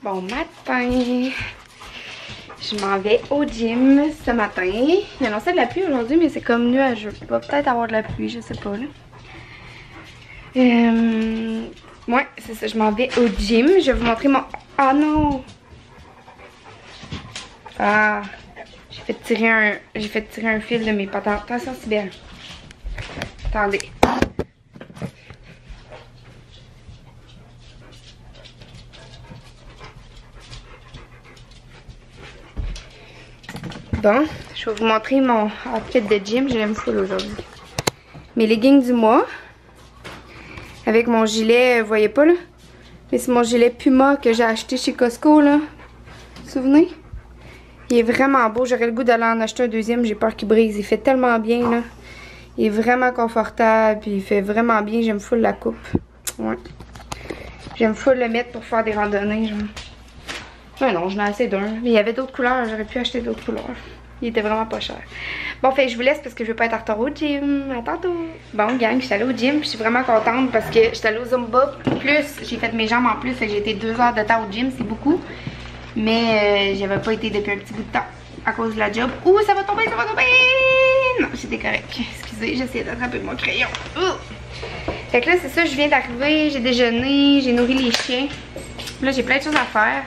Bon matin! Je m'en vais au gym ce matin. Il annonçait de la pluie aujourd'hui, mais c'est comme nuageux. Il va peut-être avoir de la pluie, je sais pas là. Ouais, c'est ça, je m'en vais au gym. Je vais vous montrer mon... Ah non! Ah! J'ai fait tirer un fil de mes pantalons. Attention, c'est bien. Attendez. Bon, je vais vous montrer mon outfit de gym. Je l'aime full aujourd'hui. Mes leggings du mois. Avec mon gilet, vous voyez pas là? Mais c'est mon gilet Puma que j'ai acheté chez Costco là. Vous vous souvenez? Il est vraiment beau. J'aurais le goût d'aller en acheter un deuxième. J'ai peur qu'il brise. Il fait tellement bien là. Il est vraiment confortable. Puis il fait vraiment bien. J'aime full la coupe. Ouais. J'aime full le mettre pour faire des randonnées. Genre. Ouais, non, j'en ai assez d'un. Mais il y avait d'autres couleurs. J'aurais pu acheter d'autres couleurs. Il était vraiment pas cher. Bon, fait, je vous laisse parce que je vais pas être en retard au gym. À tantôt. Bon, gang, je suis allée au gym. Je suis vraiment contente parce que je suis allée au Zumba. Plus, j'ai fait mes jambes en plus. Fait que j'ai été 2 heures de temps au gym. C'est beaucoup. Mais j'avais pas été depuis un petit bout de temps à cause de la job. Ouh, ça va tomber, ça va tomber! Non, c'était correct. Excusez, j'essaie d'attraper mon crayon. Fait que là, c'est ça, je viens d'arriver. J'ai déjeuné, j'ai nourri les chiens. Là, j'ai plein de choses à faire.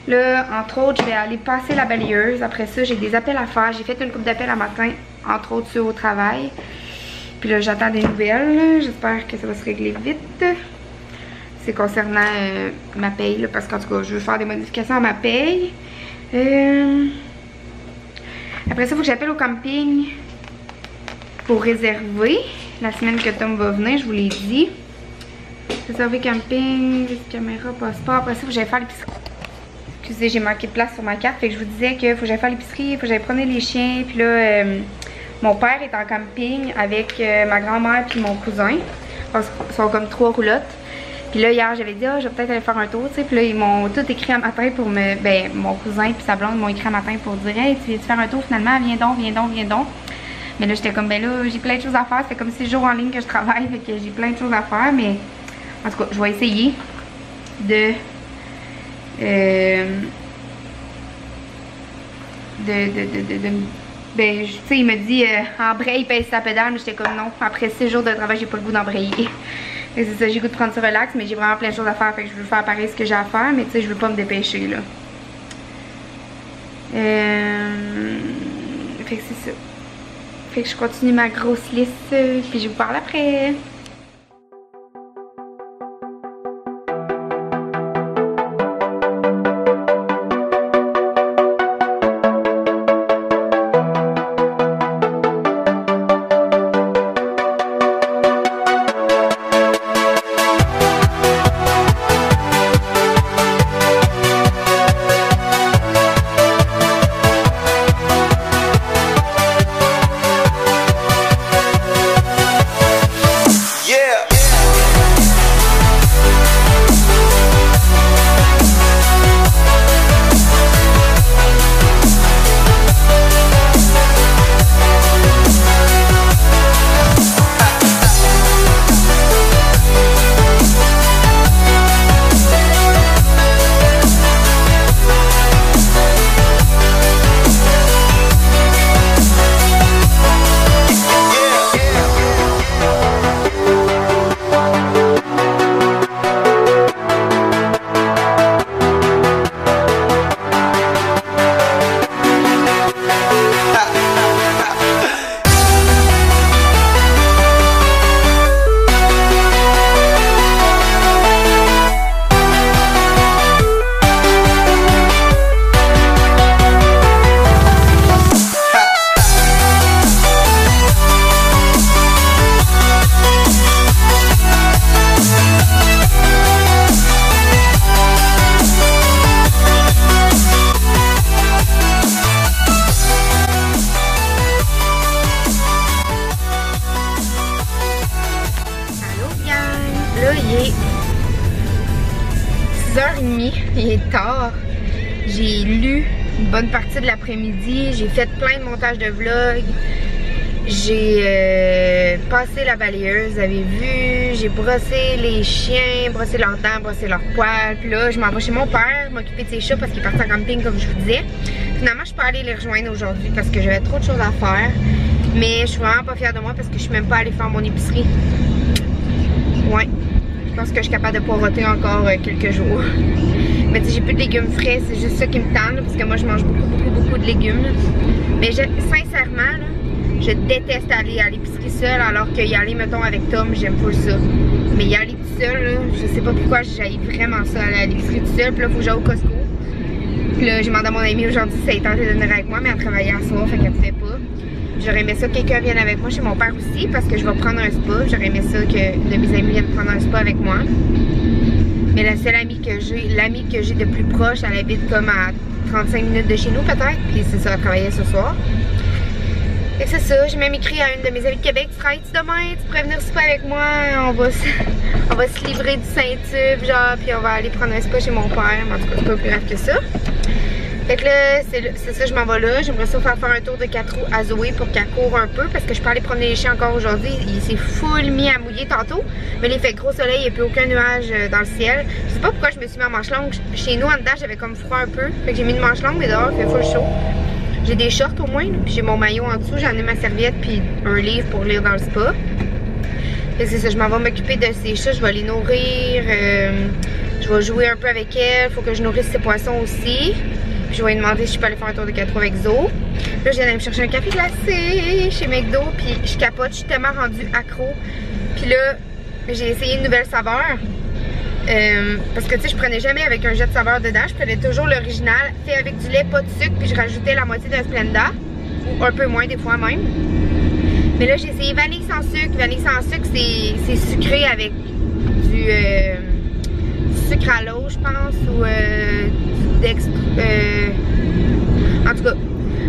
Là, entre autres, je vais aller passer la balayeuse. Après ça, j'ai des appels à faire. J'ai fait une couple d'appels à matin, entre autres ceux au travail. Puis là, j'attends des nouvelles. J'espère que ça va se régler vite. C'est concernant ma paye, là, parce qu'en tout cas, je veux faire des modifications à ma paye. Après ça, il faut que j'appelle au camping pour réserver. La semaine que Tom va venir, je vous l'ai dit. Réserver camping, caméra, passeport. Après ça, il faut que j'aille faire l'épicerie. Excusez, j'ai manqué de place sur ma carte. Fait que je vous disais qu'il faut que j'aille faire l'épicerie, il faut que j'aille prendre les chiens. Puis là, mon père est en camping avec ma grand-mère puis mon cousin. Ils sont comme 3 roulottes. Puis là, hier, j'avais dit, je vais peut-être aller faire un tour, tu sais. Puis là, ils m'ont tout écrit un matin pour me... Ben, mon cousin puis sa blonde m'ont écrit un matin pour dire, hey, tu viens-tu faire un tour finalement? Viens donc, viens donc, viens donc. Mais là, j'étais comme, ben là, j'ai plein de choses à faire. C'est comme 6 jours en ligne que je travaille, fait que j'ai plein de choses à faire. Mais en tout cas, je vais essayer ben, tu sais, il me dit, embraye, pèse sa pédale. Mais j'étais comme, non, après 6 jours de travail, j'ai pas le goût d'embrayer. C'est ça, j'ai le goût de prendre ça relax, mais j'ai vraiment plein de choses à faire. Fait que je veux faire pareil ce que j'ai à faire, mais tu sais, je veux pas me dépêcher là. Fait que c'est ça. Fait que je continue ma grosse liste, puis je vous parle après. il est 6h30, il est tard. J'ai lu une bonne partie de l'après-midi, j'ai fait plein de montages de vlogs. J'ai passé la balayeuse, vous avez vu, j'ai brossé les chiens, brossé leurs dents, brossé leurs poils. Puis là, je m'en vais chez mon père, m'occuper de ses chats parce qu'il est parti en camping comme je vous disais. Finalement, je suis pas allée les rejoindre aujourd'hui parce que j'avais trop de choses à faire. Mais je suis vraiment pas fière de moi parce que je suis même pas allée faire mon épicerie. Ouais, je pense que je suis capable de poireauter encore quelques jours. Mais tu sais, j'ai plus de légumes frais, c'est juste ça qui me tente parce que moi je mange beaucoup de légumes. Là. Mais sincèrement, là, je déteste aller à l'épicerie seule alors qu'y aller, mettons, avec Tom, j'aime pas ça. Mais y aller tout seul, là, je sais pas pourquoi j'aille vraiment ça, aller à l'épicerie tout seul. Puis là, faut que j'aille au Costco. Puis là, j'ai demandé à mon amie aujourd'hui si elle tentait de venir avec moi, mais elle travaillait à soir, fait qu'elle pouvait pas. J'aurais aimé ça que quelqu'un vienne avec moi chez mon père aussi parce que je vais prendre un spa. J'aurais aimé ça que une de mes amies vienne prendre un spa avec moi. Mais la seule amie que j'ai, l'amie que j'ai de plus proche, elle habite comme à 35 minutes de chez nous peut-être. Puis c'est ça, elle travaillait ce soir. Fait que c'est ça, j'ai même écrit à une de mes amies de Québec, tu travailles-tu demain? Tu pourrais venir souper avec moi? On va se livrer du Saint-Tube, genre, puis on va aller prendre un spa chez mon père. Mais en tout cas, c'est pas plus grave que ça. Fait que là, c'est ça, je m'en vais là. J'aimerais ça faire un tour de 4 roues à Zoé pour qu'elle court un peu parce que je peux aller promener les chiens encore aujourd'hui. Il s'est full mis à mouiller tantôt. Mais là, il fait gros soleil, il n'y a plus aucun nuage dans le ciel. Je sais pas pourquoi je me suis mis en manche longue. Chez nous, en dedans, j'avais comme froid un peu. Fait que j'ai mis une manche longue, mais dehors, il fait full chaud. J'ai des shorts au moins, puis j'ai mon maillot en dessous. J'en ai ma serviette, puis un livre pour lire dans le spa. Fait que c'est ça, je m'en vais m'occuper de ces chats. Je vais les nourrir. Je vais jouer un peu avec elles. Faut que je nourrisse ces poissons aussi. Je vais lui demander si je peux aller faire un tour de 4 roues avec Zo. Là, je viens d'aller me chercher un café glacé chez McDo, puis je capote, je suis tellement rendue accro. Puis là, j'ai essayé une nouvelle saveur. Parce que tu sais, je prenais jamais avec un jet de saveur dedans. Je prenais toujours l'original, fait avec du lait, pas de sucre, puis je rajoutais la moitié d'un Splenda, ou un peu moins des fois même. Mais là, j'ai essayé vanille sans sucre. Vanille sans sucre, c'est sucré avec du sucre à l'eau, je pense, ou en tout cas,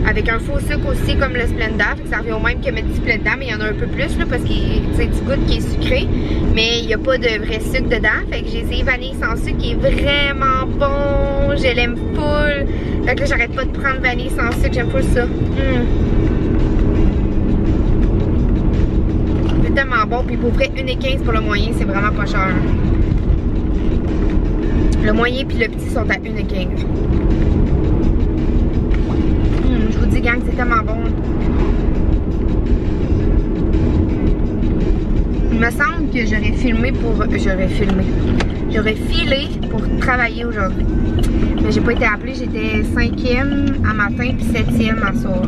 avec un faux sucre aussi comme le Splenda, fait que ça revient au même que mettre du Splenda, mais il y en a un peu plus là, parce que c'est du goût qui est sucré, mais il n'y a pas de vrai sucre dedans. Fait que j'ai essayé vanille sans sucre qui est vraiment bon, je l'aime full. Fait que là, j'arrête pas de prendre vanille sans sucre, j'aime full ça. C'est tellement bon, puis pour vrai 1,15 pour le moyen, c'est vraiment pas cher. Le moyen puis le petit sont à 1,15. Je vous dis, gang, c'est tellement bon. Il me semble que j'aurais filmé pour... J'aurais filé pour travailler aujourd'hui. Mais j'ai pas été appelée. J'étais 5e à matin puis 7e à soir.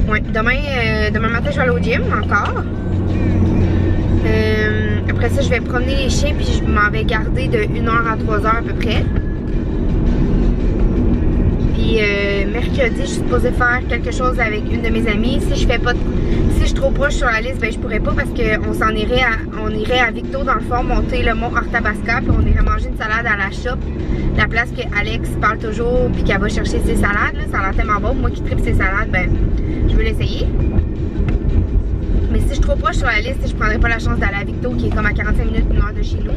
Ouais, demain matin, je vais aller au gym encore. Après ça, je vais promener les chiens puis je m'en vais garder de 1h à 3h à peu près. Puis mercredi, je suis supposée faire quelque chose avec une de mes amies. Si je suis trop proche sur la liste, ben je pourrais pas parce qu'on irait à Victo dans le fond, monter le mont Arthabasca, puis on irait manger une salade à la shop. La place que Alex parle toujours puis qu'elle va chercher ses salades, là, ça a l'air tellement bon. Moi qui tripe ses salades, ben je veux l'essayer. Mais si je suis trop proche sur la liste, je prendrais pas la chance d'aller à Victo qui est comme à 45 minutes, 1 heure de chez nous.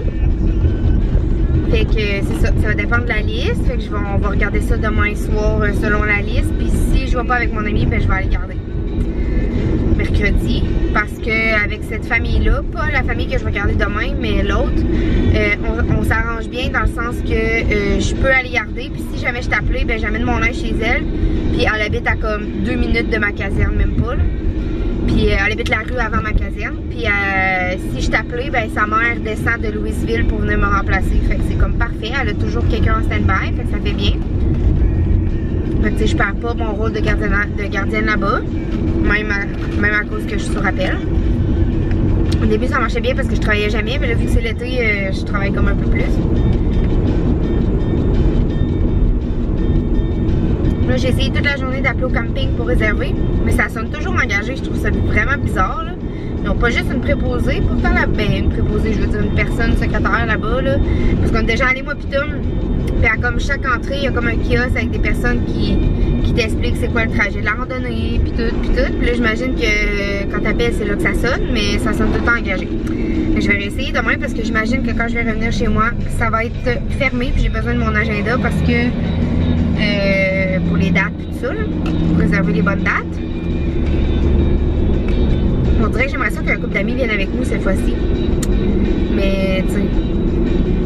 Fait que c'est ça, ça va dépendre de la liste. Fait que on va regarder ça demain soir selon la liste. Puis si je vais pas avec mon ami, ben je vais aller garder mercredi. Parce que avec cette famille-là, pas la famille que je vais garder demain, mais l'autre, on s'arrange bien dans le sens que je peux aller garder. Puis si jamais je t'appelais, ben j'amène mon linge chez elle. Puis elle habite à comme 2 minutes de ma caserne, même pas là. Puis elle habite la rue avant ma caserne. Puis si je t'appelais, ben sa mère descend de Louisville pour venir me remplacer. Fait que c'est comme parfait. Elle a toujours quelqu'un en stand-by. Fait que ça fait bien. Fait que tu sais, je perds pas mon rôle de gardienne là-bas. Même à cause que je suis sur appel. Au début, ça marchait bien parce que je travaillais jamais. Mais là, vu que c'est l'été, je travaille comme un peu plus. Là, j'ai essayé toute la journée d'appeler au camping pour réserver, mais ça sonne toujours engagé. Je trouve ça vraiment bizarre. Là. Ils n'ont pas juste une préposée. Pourtant, une préposée, je veux dire une personne secrétaire là-bas. Là, parce qu'on est déjà allé, moi, pis Tom. Puis à comme chaque entrée, il y a comme un kiosque avec des personnes qui t'expliquent c'est quoi le trajet de la randonnée, puis tout. Puis là, j'imagine que quand t'appelles, c'est là que ça sonne, mais ça sonne tout le temps engagé. Mais je vais réessayer demain parce que j'imagine que quand je vais revenir chez moi, ça va être fermé. Puis j'ai besoin de mon agenda parce que pour les dates et tout ça, là, pour réserver les bonnes dates. dirait que j'aimerais ça qu'un couple d'amis vienne avec nous cette fois-ci. Mais, tu sais,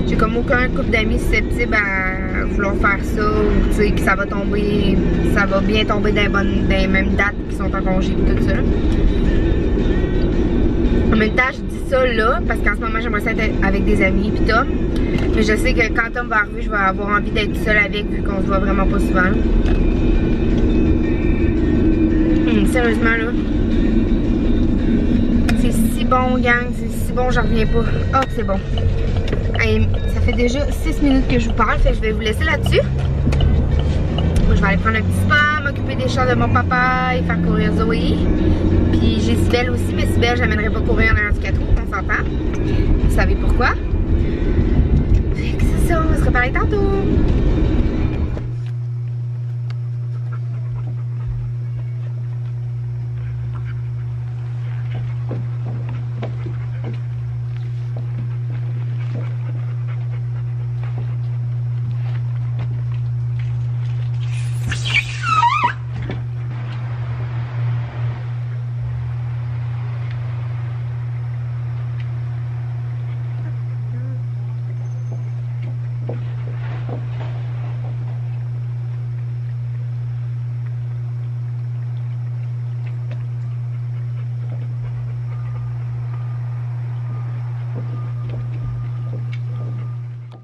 j'ai comme aucun couple d'amis susceptible à vouloir faire ça, ou tu sais, que ça va tomber, ça va bien tomber dans les mêmes dates qui sont en congé et tout ça. En même temps, je dis ça là, parce qu'en ce moment, j'aimerais ça être avec des amis pis Tom. Mais je sais que quand Tom va arriver, je vais avoir envie d'être seule avec, vu qu'on se voit vraiment pas souvent. Sérieusement, là. C'est si bon, gang, c'est si bon, j'en reviens pas. Oh, c'est bon. Hey, ça fait déjà 6 minutes que je vous parle, fait que je vais vous laisser là-dessus. Je vais aller prendre un petit spa, m'occuper des chats de mon papa et faire courir Zoé. Puis j'ai Cybelle aussi, mais Cybelle, je l'amènerai pas courir en arrière du 4 roues, on s'entend. Vous savez pourquoi? Fait que c'est ça, on va se reparler tantôt.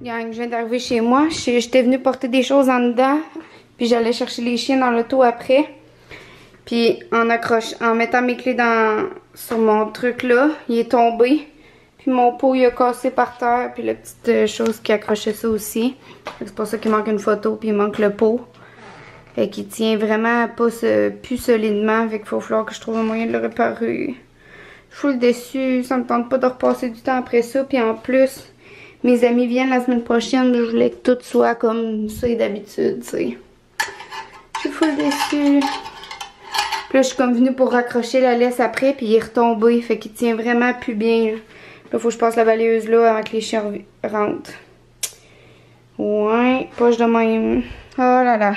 Gang, je viens d'arriver chez moi. J'étais venue porter des choses en dedans. Puis j'allais chercher les chiens dans l'auto après. Puis en mettant mes clés sur mon truc là, il est tombé. Puis mon pot il a cassé par terre. Puis la petite chose qui accrochait ça aussi. C'est pour ça qu'il manque une photo. Puis il manque le pot. Fait qu'il tient vraiment pas plus solidement. Fait qu'il faut falloir que je trouve un moyen de le réparer. Je suis full déçue. Ça me tente pas de repasser du temps après ça. Puis en plus, mes amis viennent la semaine prochaine. Je voulais que tout soit comme ça d'habitude, tu sais. Je suis full déçue. Puis là, je suis comme venue pour raccrocher la laisse après. Puis il est retombé. Fait qu'il tient vraiment plus bien. Là, faut que je passe la balayeuse là avant que les chiens rentrent. Ouais, poche de même. Oh là là.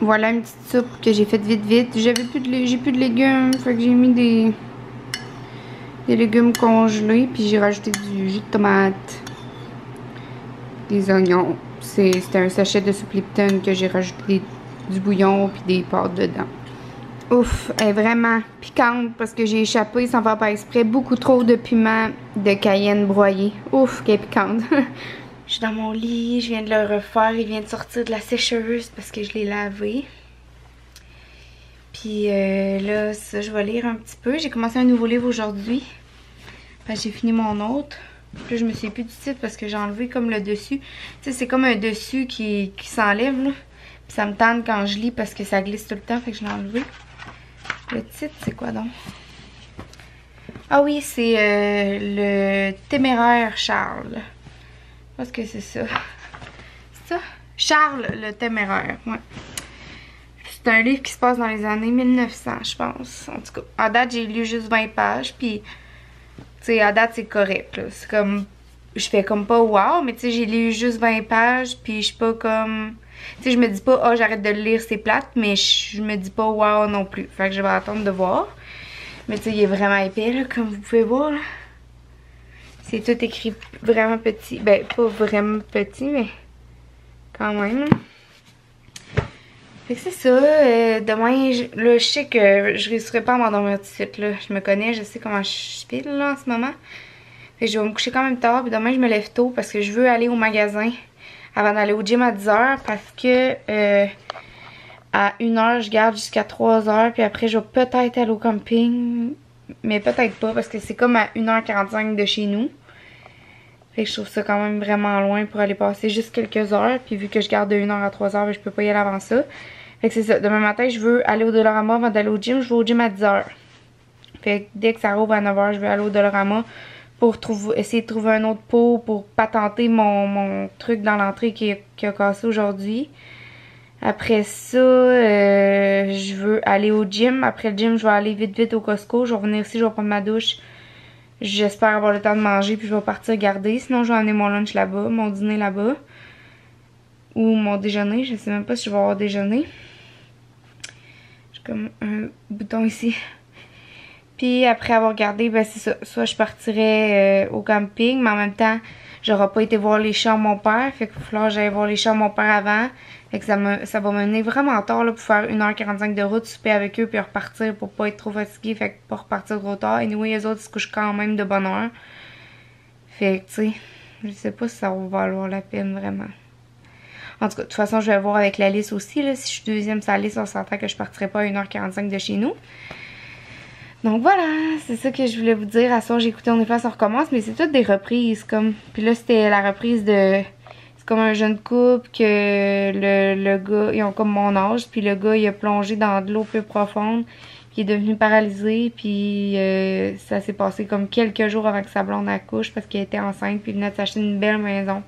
Voilà une petite soupe que j'ai faite vite. J'ai plus de légumes. Fait que j'ai mis des légumes congelés. Puis j'ai rajouté du jus de tomate. Des oignons. C'était un sachet de soupe Lipton que j'ai rajouté du bouillon puis des pâtes dedans. Ouf, elle est vraiment piquante parce que j'ai échappé sans faire pas exprès beaucoup trop de piment de cayenne broyé. Ouf, qu'elle est piquante. Je suis dans mon lit, je viens de le refaire. Il vient de sortir de la sécheuse parce que je l'ai lavé. Puis là, ça, je vais lire un petit peu. J'ai commencé un nouveau livre aujourd'hui. J'ai fini mon autre. Puis là, je me souviens plus du titre parce que j'ai enlevé comme le dessus. Tu sais, c'est comme un dessus qui s'enlève, là. Puis ça me tente quand je lis parce que ça glisse tout le temps, fait que je l'ai enlevé. Le titre, c'est quoi donc? Ah oui, c'est le Téméraire Charles. Je pense que c'est ça. C'est ça? Charles le Téméraire, ouais. C'est un livre qui se passe dans les années 1900, je pense. En tout cas, à date, j'ai lu juste 20 pages, puis... Tu sais, à date, c'est correct, là. C'est comme... Je fais comme pas wow, mais tu sais, j'ai lu juste 20 pages, puis je suis pas comme... Tu sais, je me dis pas, oh, j'arrête de le lire, c'est plate, mais je me dis pas wow non plus. Fait que je vais attendre de voir. Mais tu sais, il est vraiment épais, là, comme vous pouvez voir, là. C'est tout écrit vraiment petit. Ben, pas vraiment petit, mais quand même, là. Fait que c'est ça. Demain, là, je sais que je réussirai pas à m'endormir tout de suite, là. Je me connais, je sais comment je pile, là, en ce moment. Fait que je vais me coucher quand même tard, puis demain, je me lève tôt parce que je veux aller au magasin avant d'aller au gym à 10h parce que à 1h, je garde jusqu'à 3h, puis après, je vais peut-être aller au camping, mais peut-être pas parce que c'est comme à 1h45 de chez nous. Fait que je trouve ça quand même vraiment loin pour aller passer juste quelques heures, puis vu que je garde de 1h à 3h, ben, je peux pas y aller avant ça. Fait que c'est ça, demain matin, je veux aller au Dollarama avant d'aller au gym, je vais au gym à 10h. Fait que dès que ça rouvre à 9h, je vais aller au Dollarama pour essayer de trouver un autre pot pour patenter mon truc dans l'entrée qui a cassé aujourd'hui. Après ça, je veux aller au gym. Après le gym, je vais aller vite au Costco. Je vais revenir ici, je vais prendre ma douche. J'espère avoir le temps de manger puis je vais partir garder. Sinon, je vais emmener mon lunch là-bas, mon dîner là-bas. Ou mon déjeuner. Je sais même pas si je vais avoir déjeuner. comme un bouton ici. Puis après avoir regardé, ben c'est ça. Soit je partirais au camping, mais en même temps, j'aurais pas été voir les chats à mon père. Fait qu'il va falloir que j'aille voir les chats à mon père avant. Fait que ça va me mener vraiment tard là, pour faire 1h45 de route, souper avec eux, puis repartir pour pas être trop fatigué. Fait que pas repartir trop tard. Et nous, les autres, ils se couchent quand même de bonne heure. Fait que, tu sais, je sais pas si ça va valoir la peine vraiment. En tout cas, de toute façon, je vais voir avec la liste aussi. Là, si je suis deuxième sur la liste, on s'entend que je partirai pas à 1h45 de chez nous. Donc voilà, c'est ça que je voulais vous dire. À soir, j'ai écouté On efface, on recommence, mais c'est toutes des reprises comme. Puis là, c'était la reprise de. C'est comme un jeune couple que le gars, ils ont comme mon âge, puis le gars, il a plongé dans de l'eau peu profonde, puis il est devenu paralysé, puis ça s'est passé comme quelques jours avant que sa blonde accouche parce qu'elle était enceinte, puis il venait de s'acheter une belle maison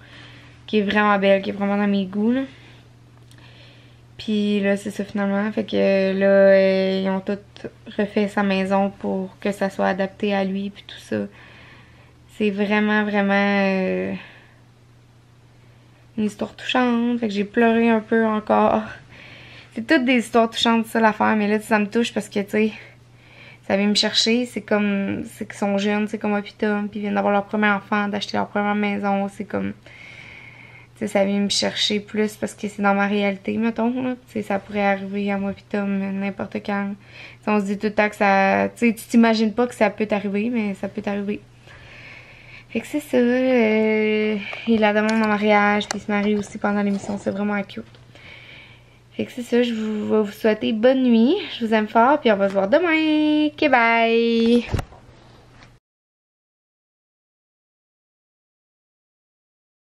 qui est vraiment belle, qui est vraiment dans mes goûts, là. Puis là, c'est ça finalement. Fait que là, ils ont tout refait sa maison pour que ça soit adapté à lui puis tout ça. C'est vraiment, vraiment une histoire touchante. Fait que j'ai pleuré un peu encore. C'est toutes des histoires touchantes, ça l'affaire. Mais là, ça me touche parce que, tu sais, ça vient me chercher. C'est comme, c'est qu'ils sont jeunes, c'est comme un Tom, puis ils viennent d'avoir leur premier enfant, d'acheter leur première maison. C'est comme... T'sais, ça vient me chercher plus parce que c'est dans ma réalité, mettons. Là. Ça pourrait arriver à moi pis Tom n'importe quand. T'sais, on se dit tout le temps que ça... Tu t'imagines pas que ça peut t'arriver, mais ça peut t'arriver. Fait que c'est ça. Il la demande en mariage, puis il se marie aussi pendant l'émission. C'est vraiment cute. Fait que c'est ça. Je vais vous souhaiter bonne nuit. Je vous aime fort, puis on va se voir demain. Ok, bye!